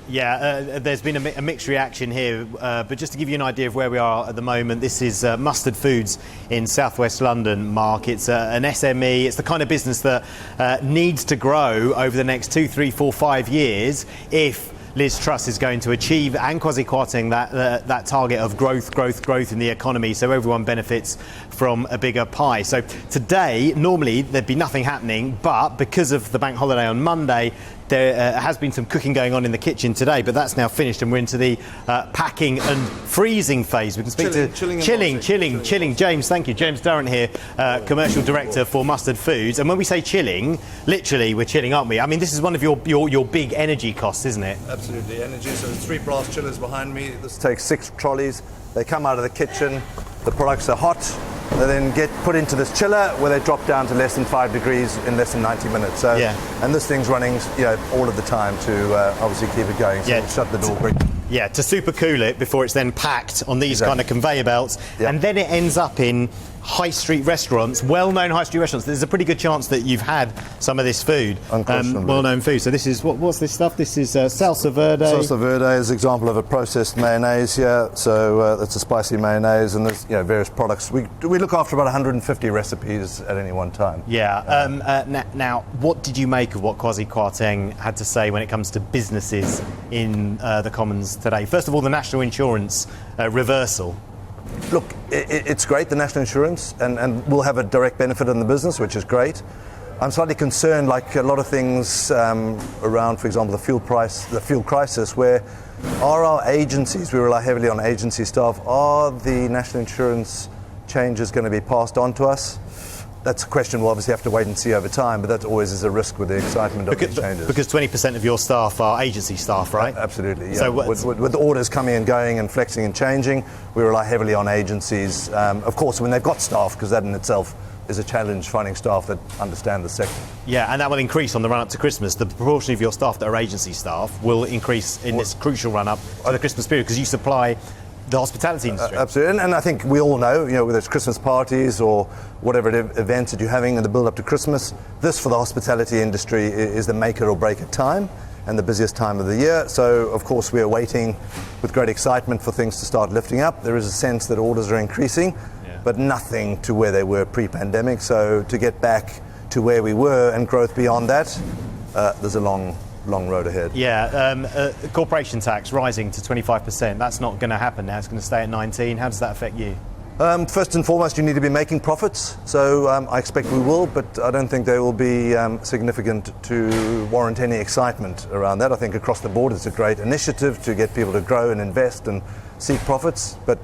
Yeah, there's been a mixed reaction here, but just to give you an idea of where we are at the moment, this is Mustard Foods in southwest London, Mark. It's an SME. It's the kind of business that needs to grow over the next 2, 3, 4, 5 years if Liz Truss is going to achieve, and Kwasi Kwarteng, that target of growth in the economy, so everyone benefits from a bigger pie. So today, normally there'd be nothing happening, but because of the bank holiday on Monday, there has been some cooking going on in the kitchen today, but that's now finished and we're into the packing and freezing phase. We can speak chilling. James, thank you. James Durrant here, Commercial Director for Mustard Foods. And when we say chilling, literally we're chilling, aren't we? I mean, this is one of your big energy costs, isn't it? Absolutely, energy. So there's 3 brass chillers behind me. This takes 6 trolleys. They come out of the kitchen. The products are hot. They then get put into this chiller where they drop down to less than 5 degrees in less than 90 minutes. So, yeah. And this thing's running, all of the time to obviously keep it going. So yeah. we'll shut the door quick. Yeah, to super cool it before it's then packed on these kind of conveyor belts, and then it ends up in high street restaurants, well-known high street restaurants. There's a pretty good chance that you've had some of this food, well-known food. So this is what's this stuff? This is salsa verde. Salsa verde is an example of a processed mayonnaise here. So it's a spicy mayonnaise, and there's various products. We look after about 150 recipes at any one time. Yeah. Now, what did you make of what Kwasi Kwarteng had to say when it comes to businesses in the Commons today? First of all, the national insurance reversal. Look, it's great, the national insurance, and we'll have a direct benefit in the business, which is great. I'm slightly concerned, like a lot of things around, for example, the fuel crisis, where are our agencies, we rely heavily on agency staff, are the national insurance changes going to be passed on to us? That's a question we'll obviously have to wait and see over time, but that always is a risk with the excitement of these changes. Because 20% of your staff are agency staff, right? Absolutely, yeah. So with orders coming and going and flexing and changing, we rely heavily on agencies. Of course, when they've got staff, because that in itself is a challenge, finding staff that understand the sector. Yeah, and that will increase on the run-up to Christmas. The proportion of your staff that are agency staff will increase in this crucial run-up to the Christmas period, because you supply the hospitality industry. Absolutely, and I think we all know, whether it's Christmas parties or whatever events that you're having in the build-up to Christmas, this for the hospitality industry is the make it or break it time and the busiest time of the year. So, of course, we are waiting with great excitement for things to start lifting up. There is a sense that orders are increasing, but nothing to where they were pre-pandemic. So to get back to where we were and growth beyond that, there's a long road ahead. Yeah, corporation tax rising to 25%. That's not going to happen now. It's going to stay at 19%. How does that affect you? First and foremost, you need to be making profits. So I expect we will, but I don't think they will be significant to warrant any excitement around that. I think across the board it's a great initiative to get people to grow and invest and seek profits. But,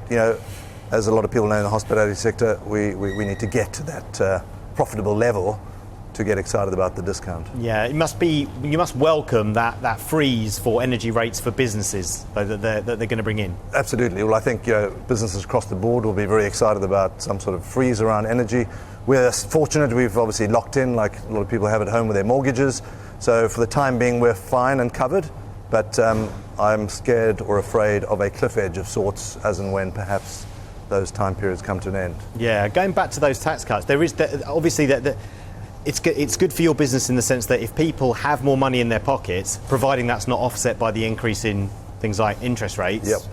as a lot of people know in the hospitality sector, we need to get to that profitable level to get excited about the discount. Yeah, you must welcome that freeze for energy rates for businesses that they're going to bring in. Absolutely. Well, I think businesses across the board will be very excited about some sort of freeze around energy. We're fortunate, we've obviously locked in, like a lot of people have at home with their mortgages. So for the time being, we're fine and covered. But I'm scared or afraid of a cliff edge of sorts as and when perhaps those time periods come to an end. Yeah, going back to those tax cuts, there is obviously that. It's good for your business in the sense that if people have more money in their pockets, providing that's not offset by the increase in things like interest rates,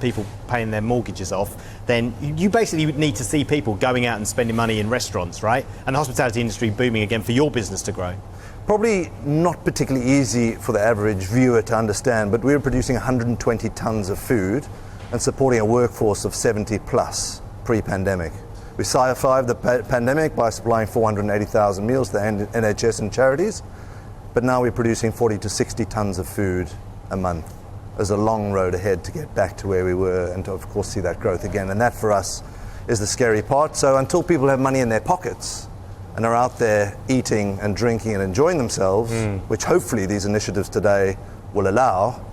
people paying their mortgages off, then you basically would need to see people going out and spending money in restaurants, right? And the hospitality industry booming again for your business to grow. Probably not particularly easy for the average viewer to understand, but we were producing 120 tonnes of food and supporting a workforce of 70 plus pre-pandemic. We survived the pandemic by supplying 480,000 meals to the NHS and charities, but now we're producing 40 to 60 tonnes of food a month. There's a long road ahead to get back to where we were and to, of course, see that growth again. And that, for us, is the scary part. So until people have money in their pockets and are out there eating and drinking and enjoying themselves, which hopefully these initiatives today will allow,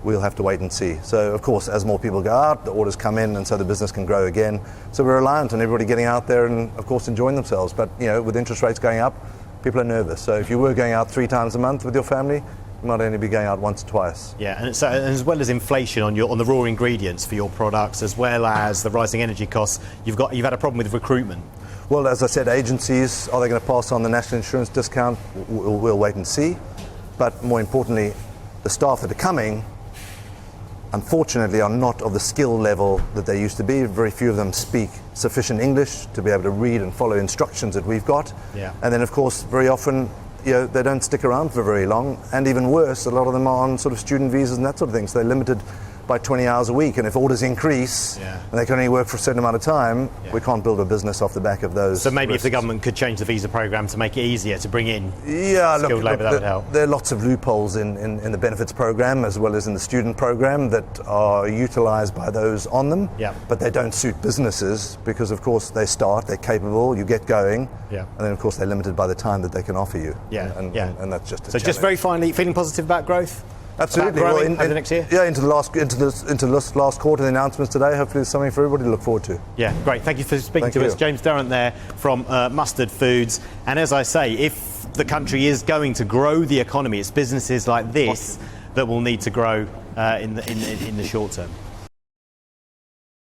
we'll have to wait and see. So, of course, as more people go out, the orders come in, and so the business can grow again. So we're reliant on everybody getting out there and, of course, enjoying themselves. But, with interest rates going up, people are nervous. So if you were going out 3 times a month with your family, you might only be going out once or twice. Yeah, and so as well as inflation on the raw ingredients for your products, as well as the rising energy costs, you've had a problem with recruitment. Well, as I said, agencies, are they going to pass on the national insurance discount? We'll wait and see. But more importantly, the staff that are coming, unfortunately, are not of the skill level that they used to be. Very few of them speak sufficient English to be able to read and follow instructions that we've got. Yeah. And then, of course, very often, they don't stick around for very long. And even worse, a lot of them are on sort of student visas and that sort of thing. So they're limited by 20 hours a week. And if orders increase and they can only work for a certain amount of time, we can't build a business off the back of those. So maybe risks. if the government could change the visa program to make it easier to bring in skilled labour, that would help. There are lots of loopholes in the benefits program as well as in the student program that are utilised by those on them, but they don't suit businesses because, of course, they're capable, you get going, and then, of course, they're limited by the time that they can offer you. And that's just a challenge. Just very finally, feeling positive about growth? Absolutely. About growing over the next year? Yeah, into the last quarter, the announcements today. Hopefully there's something for everybody to look forward to. Yeah, great. Thank you for speaking to us. James Durrant there from Mustard Foods. And as I say, if the country is going to grow the economy, it's businesses like this that will need to grow in the short term.